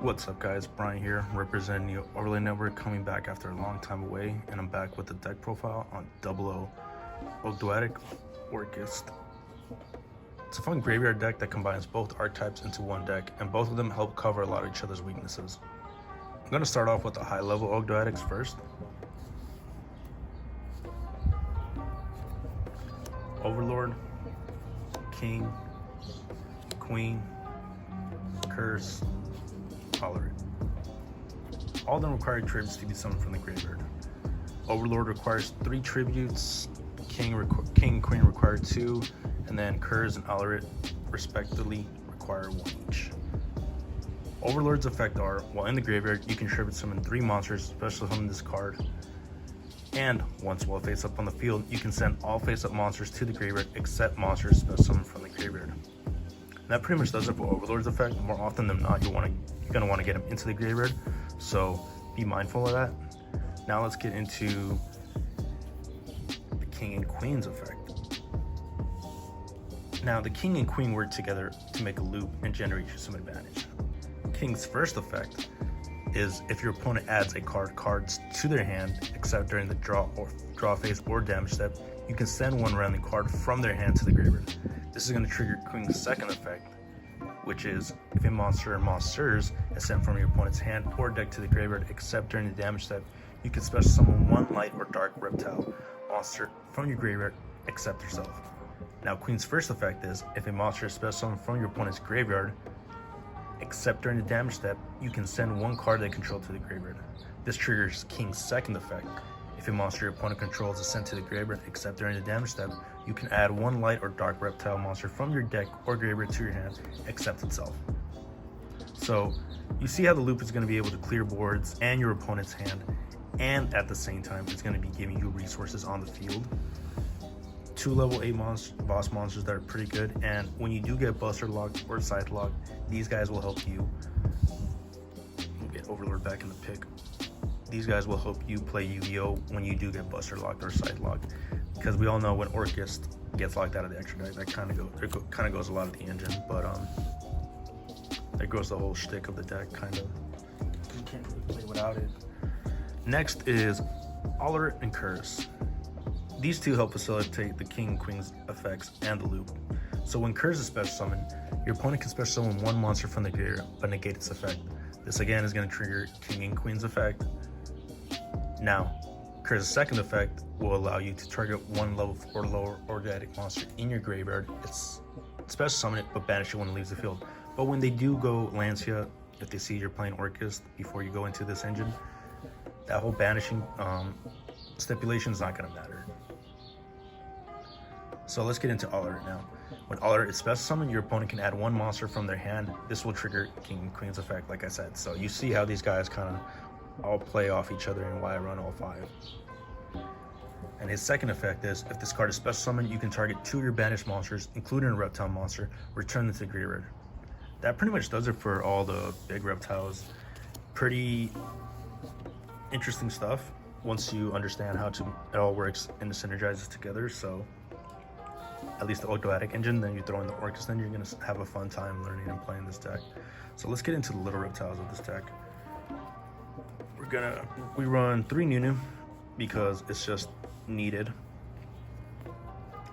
What's up guys, Brian here, representing the Overlay Network, coming back after a long time away, and I'm back with the deck profile on 00 Ogdoadic Orcust. It's a fun graveyard deck that combines both archetypes into one deck, and both of them help cover a lot of each other's weaknesses. I'm going to start off with the high level Ogdoadics first. Overlord, King, Queen, Curse, Tolerate. All of them require tributes to be summoned from the graveyard. Overlord requires 3 tributes, King and Queen require 2, and then Curse and Tolerate respectively require 1 each. Overlord's effect are, while in the graveyard, you can tribute summon 3 monsters, special summon this card, and once while face up on the field, you can send all face up monsters to the graveyard except monsters special summoned from the graveyard. And that pretty much does it for Overlord's effect. More often than not, you're gonna want to get them into the graveyard, so be mindful of that. Now let's get into the King and Queen's effect. Now the King and Queen work together to make a loop and generate you some advantage. King's first effect is if your opponent adds a cards to their hand, except during the draw phase or damage step, you can send one random card from their hand to the graveyard. This is going to trigger Queen's second effect, which is if a monster or monsters is sent from your opponent's hand or deck to the graveyard, except during the damage step, you can special summon 1 light or dark reptile monster from your graveyard except yourself. Now Queen's first effect is if a monster is special summoned from your opponent's graveyard, except during the damage step, you can send 1 card they control to the graveyard. This triggers King's second effect. If a monster your opponent controls is sent to the graveyard, except during the damage step, you can add 1 light or dark reptile monster from your deck or graveyard to your hand, except itself. So you see how the loop is going to be able to clear boards and your opponent's hand, and at the same time it's going to be giving you resources on the field. 2 level 8 boss monsters that are pretty good, and when you do get Buster Locked or Scythe Locked, these guys will help you. We'll get Overlord back in the pick. These guys will help you play Yu-Gi-Oh! When you do get Buster Locked or Scythe Locked, because we all know when Orcust gets locked out of the extra deck, that kind of goes a lot of the engine, but there goes the whole shtick of the deck, kind of. You can't really play without it. Next is Tolerate and Curse. These 2 help facilitate the King and Queen's effects and the loop. So when Curse is special summoned, your opponent can special summon 1 monster from the graveyard but negate its effect. This again is going to trigger King and Queen's effect. Now, Curse's second effect will allow you to target 1 level 4 lower Ogdoadic monster in your graveyard. It's special summon it but banish it when it leaves the field. But when they do go Lancea, if they see you're playing Orcust before you go into this engine, that whole banishing stipulation is not going to matter. So let's get into Tolerate now. When Tolerate is special summoned, your opponent can add 1 monster from their hand. This will trigger King and Queen's effect, like I said. So you see how these guys kind of all play off each other and why I run all 5. And his second effect is if this card is special summoned, you can target 2 of your banished monsters, including a reptile monster, return them to the graveyard. That pretty much does it for all the big reptiles. Pretty interesting stuff once you understand how it all works and synergizes together. So at least the Ogdoadic engine, then you throw in the Orcust, then you're going to have a fun time learning and playing this deck. So let's get into the little reptiles of this deck. We run 3 Nunu because it's just needed.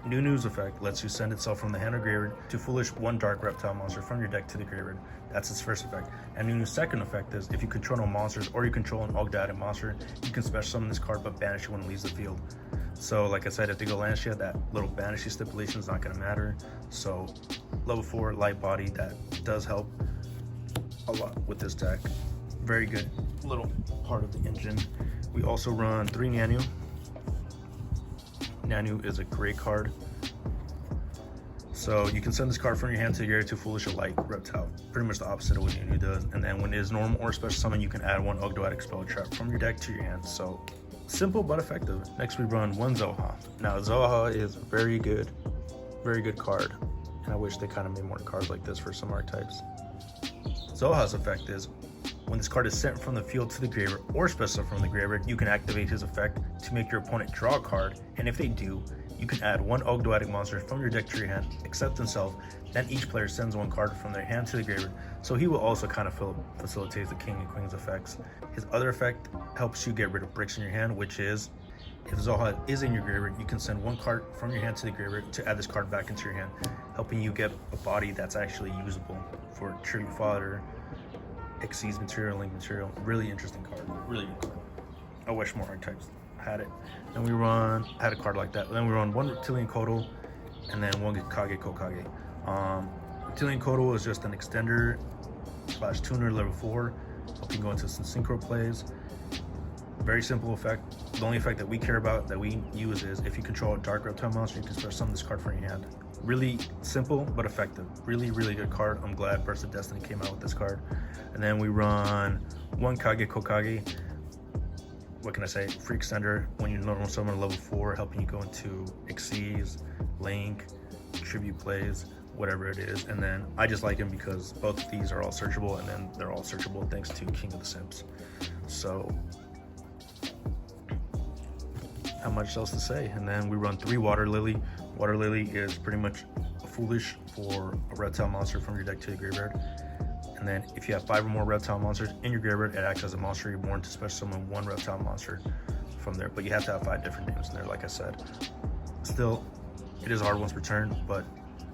Nunu's effect lets you send itself from the hand or graveyard to foolish 1 dark reptile monster from your deck to the graveyard. That's its first effect. And Nunu's second effect is if you control no monsters or you control an Ogdoadic monster, you can special summon this card but banish it when it leaves the field. So like I said, if they go Lancea, that little banishing stipulation is not going to matter. So level 4 light body, that does help a lot with this deck. Very good little part of the engine. We also run 3 Nanu. Nanu is a great card. So you can send this card from your hand to your area to foolish a light reptile. Pretty much the opposite of what Nunu does. And then when it is normal or special summon, you can add 1 Ogdoadic spell trap from your deck to your hand. So simple but effective. Next we run 1 Zoha. Now Zoha is a very good card. And I wish they kind of made more cards like this for some archetypes. Zoha's effect is when this card is sent from the field to the graveyard or special from the graveyard, you can activate his effect to make your opponent draw a card, and if they do, You can add one Ogdoadic monster from your deck to your hand, except himself. Then each player sends one card from their hand to the graveyard, so he will also kind of facilitate the king and queen's effects. His other effect helps you get rid of bricks in your hand, which is, if Zoha is in your graveyard, you can send one card from your hand to the graveyard to add this card back into your hand, helping you get a body that's actually usable for Tribute Fodder, Xyz material, Link material. Really interesting card, really good card. I wish more archetypes had it. Then we had a card like that. Then we run one Reptilian Kotal and then one Kage Kokage. Reptilian Kotal is just an extender / tuner level 4, helping go into some synchro plays. Very simple effect. The only effect that we care about, that we use, is if you control a dark reptile monster, you can special summon this card from your hand. Really simple but effective. Really, really good card. I'm glad Burst of Destiny came out with this card. And then we run one Kage Kokage. What can I say? Free extender when you normal summon level 4, helping you go into Xyz, Link, Tribute plays, whatever it is. And then I just like him because both of these are all searchable, and then they're all searchable thanks to King of the Simps. So how much else to say? And then we run 3 Water Lily. Water Lily is pretty much foolish for a reptile monster from your deck to the graveyard. And then if you have 5 or more reptile monsters in your graveyard, it acts as a monster reborn to special summon one reptile monster from there. But you have to have 5 different names in there, like I said. Still, it is hard once per turn, but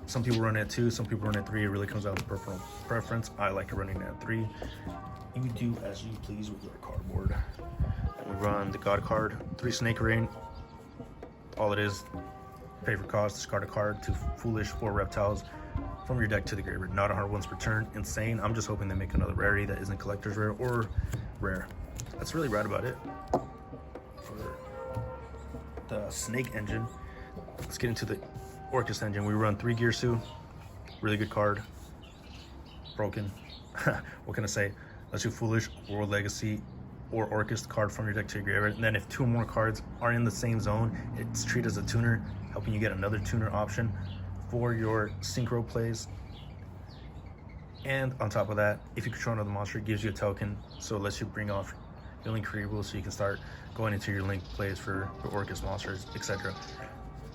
some people run it at 2, some people run it at 3. It really comes down to personal preference. I like running it at 3. You do as you please with your cardboard. We run the God card, 3 Snake Rain. All it is, pay for cost, discard a card, 2 foolish, 4 reptiles from your deck to the graveyard. Not 100 once per turn. Insane. I'm just hoping they make another rarity that isn't collector's rare or rare. That's really right about it for the Snake engine. Let's get into the Orcust engine. We run 3 Gearsu. Really good card. Broken. What can I say? Let's do foolish, World Legacy, or Orcust card from your deck to your graveyard. And then if 2 more cards are in the same zone, it's treated as a tuner, helping you get another tuner option for your synchro plays. And on top of that, if you control another monster, it gives you a token, so it lets you bring off your Link creatable, so you can start going into your Link plays for Orcust monsters, etc.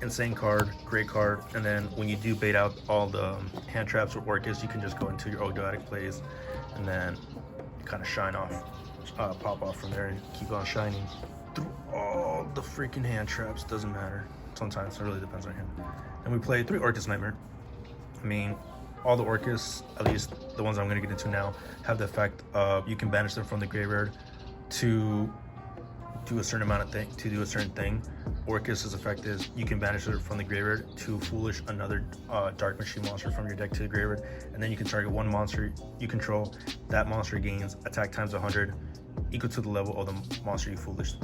Insane card, great card. And then when you do bait out all the hand traps or Orcust, you can just go into your Ogdoadic plays and then kind of shine off, pop off from there and keep on shining through all the freaking hand traps. Doesn't matter. Sometimes it really depends on him. And we play 3 Orcust Nightmare. I mean, all the Orcusts, at least the ones I'm going to get into now, have the effect of you can banish them from the graveyard to do a certain amount of thing, to do a certain thing. Orcust's effect is you can banish it from the graveyard to foolish another Dark Machine monster from your deck to the graveyard, and then you can target one monster you control. That monster gains attack times 100, equal to the level of the monster you foolished.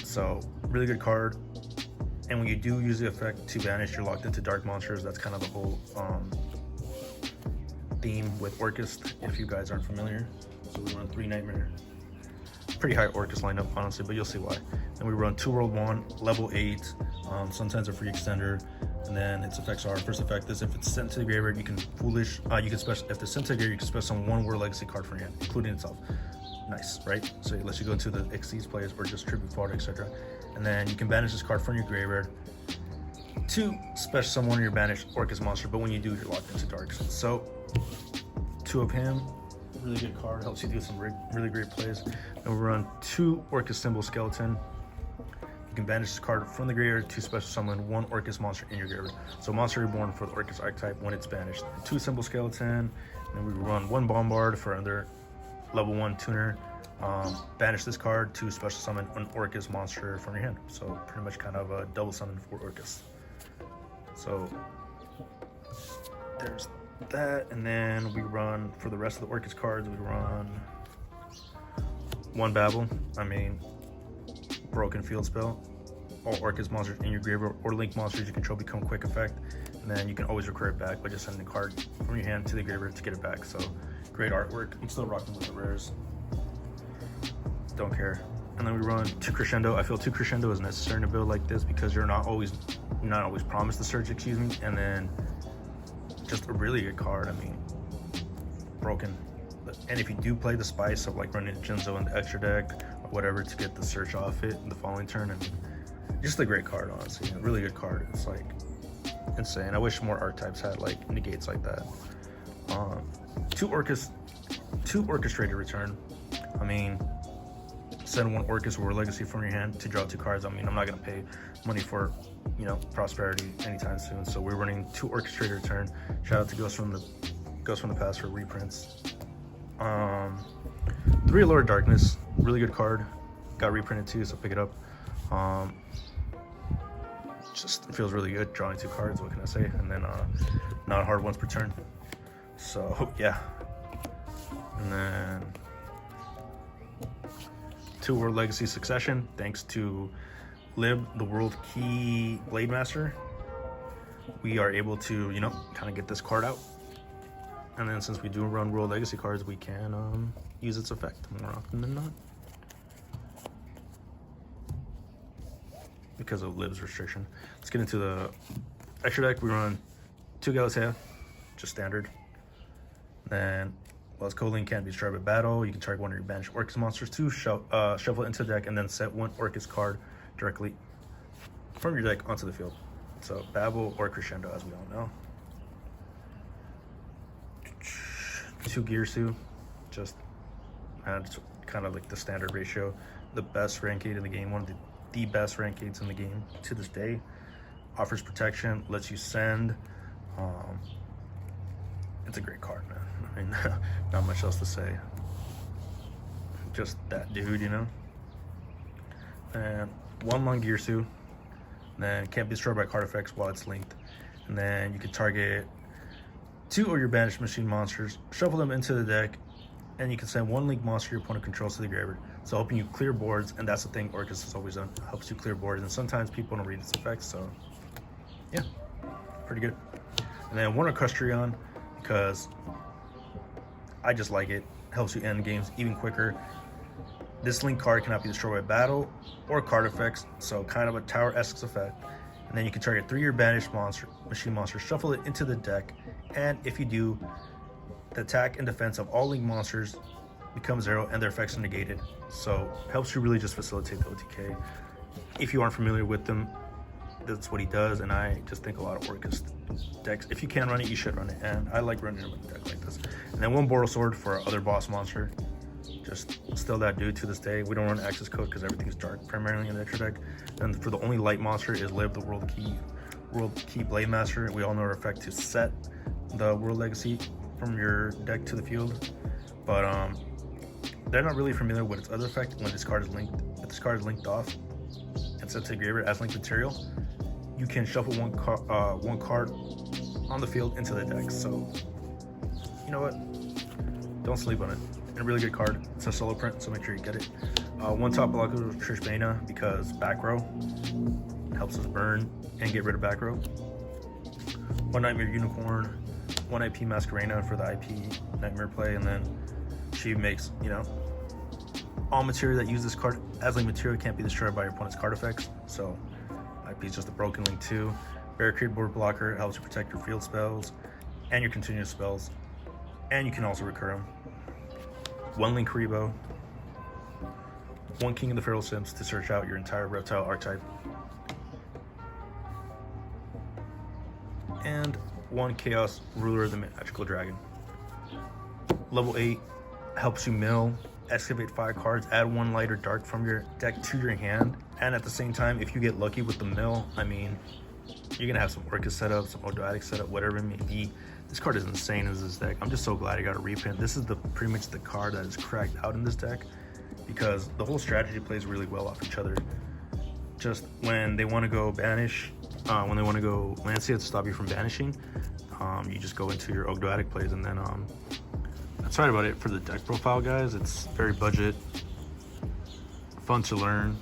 So really good card. And when you do use the effect to banish, you're locked into dark monsters. That's kind of the whole theme with Orcust, if you guys aren't familiar. So we run 3 Nightmare. Pretty high Orcust lineup, honestly, but you'll see why. Then we run 2 World 1, level 8, sometimes a free extender. And then its effects are, first effect is if it's sent to the graveyard, you can foolish, you can special, if it's sent to the graveyard, you can special summon 1 World Legacy card from your hand, including itself. Nice, right? So it lets you go into the Xyz plays or just Tribute Fodder, etc. And then you can banish this card from your graveyard to special summon one of your banished Orcust monster, but when you do, you're locked into darks. So 2 of him, really good card, helps you do some really great plays. And we run 2 Orcust Symbol Skeleton. You can banish this card from the graveyard to special summon 1 Orcust monster in your graveyard. So monster reborn for the Orcust archetype when it's banished. 2 Symbol Skeleton, and then we run 1 Bombard for another level 1 tuner. Banish this card to special summon an Orcust monster from your hand. So pretty much kind of a double summon for Orcust. So there's that. And then we run, for the rest of the Orcust cards, we run 1 Babel. I mean, Broken Field Spell. All Orcust monsters in your graveyard or Link monsters you control become quick effect. And then you can always recur it back by just sending a card from your hand to the graveyard to get it back. So great artwork. I'm still rocking with the rares. Don't care. And then we run 2 Crescendo. I feel 2 Crescendo is necessary in a build like this because you're not always promised the surge, excuse me. And then just a really good card. I mean, broken. And if you do play the spice of like running Jinzo in the extra deck or whatever to get the search off it in the following turn, I mean, just a great card, honestly. A really good card. It's like insane. I wish more archetypes had like negates like that. Two orchestrated return. I mean, send one Orcust War Legacy from your hand to draw 2 cards. I mean, I'm not gonna pay money for, you know, prosperity anytime soon. So we're running 2 orchestrated return. Shout out to Ghost from the Past for reprints. 3 Allure of Darkness, really good card. Got reprinted too, so pick it up. Just feels really good drawing 2 cards. What can I say? And then not hard once per turn. So yeah. And then 2 World Legacy Succession, thanks to Lib, the World Key Blade Master. We are able to, you know, kind of get this card out. And then since we do run World Legacy cards, we can use its effect more often than not. Because of Lib's restriction. Let's get into the extra deck. We run 2 Lancea, just standard. Then, well, Coling can't be destroyed by battle. You can target one of your banished Orcust monsters to shuffle it into the deck and then set 1 Orcust card directly from your deck onto the field. So Babel or Crescendo, as we all know. 2 Girsu, just kind of like the standard ratio. The best rank 8 in the game, one of the best rank 8s in the game to this day. Offers protection, lets you send. It's a great card, man. I mean, not much else to say. Just that dude, you know. And 1 long Girsu, then can't be destroyed by card effects while it's linked. And then you can target 2 of your banished machine monsters, shuffle them into the deck, and you can send 1 link monster your opponent controls to the graveyard. So helping you clear boards, and that's the thing Orcust has always done, helps you clear boards. And sometimes people don't read its effects, so yeah, pretty good. And then 1 Orcustrion, because I just like it. Helps you end games even quicker. This link card cannot be destroyed by battle or card effects, so kind of a tower-esque effect. And then you can target 3 of your banished machine monsters, shuffle it into the deck, and if you do, the attack and defense of all link monsters become 0 and their effects are negated. So helps you really just facilitate the OTK. If you aren't familiar with them, that's what he does, and I just think a lot of Orcust decks, if you can run it, you should run it, and I like running it with a deck like this. And then 1 Boral Sword for our other boss monster. Just still that dude to this day. We don't run access code because everything's dark primarily in the extra deck. And for the only light monster is Liv, the World Key Blade Master. We all know her effect to set the World Legacy from your deck to the field. But they're not really familiar with its other effect when this card is linked. If this card is linked off and set to the graveyard as linked material, you can shuffle one card on the field into the deck. So you know what? Don't sleep on it. And a really good card. It's a solo print, so make sure you get it. 1 top block of Trishbana because back row helps us burn and get rid of back row. 1 Nightmare Unicorn, 1 IP Masquerena for the IP Nightmare play, and then she makes, you know, all material that uses this card as link material can't be destroyed by your opponent's card effects. So IP is just a broken link too. Barricade board blocker helps you protect your field spells and your continuous spells, and you can also recur them. 1 link Karibo, 1 King of the Feral Sims to search out your entire reptile archetype, and 1 Chaos Ruler of the Magical Dragon. Level 8 helps you mill, excavate 5 cards, add 1 light or dark from your deck to your hand, and at the same time, if you get lucky with the mill, I mean, you're gonna have some Orcust setup, some Ogdoadic setup, whatever it may be. This card is insane as this deck. I'm just so glad I got a reprint. This is pretty much the card that is cracked out in this deck because the whole strategy plays really well off each other. Just when they want to go banish, when they want to go Lancea to stop you from banishing, you just go into your Ogdoadic plays, and then that's right about it for the deck profile, guys. It's very budget, fun to learn.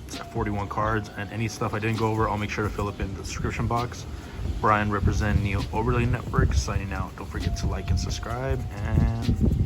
It's got 41 cards, and any stuff I didn't go over, I'll make sure to fill up in the description box. Brian representing Neo Overlay Network signing out. Don't forget to like and subscribe, and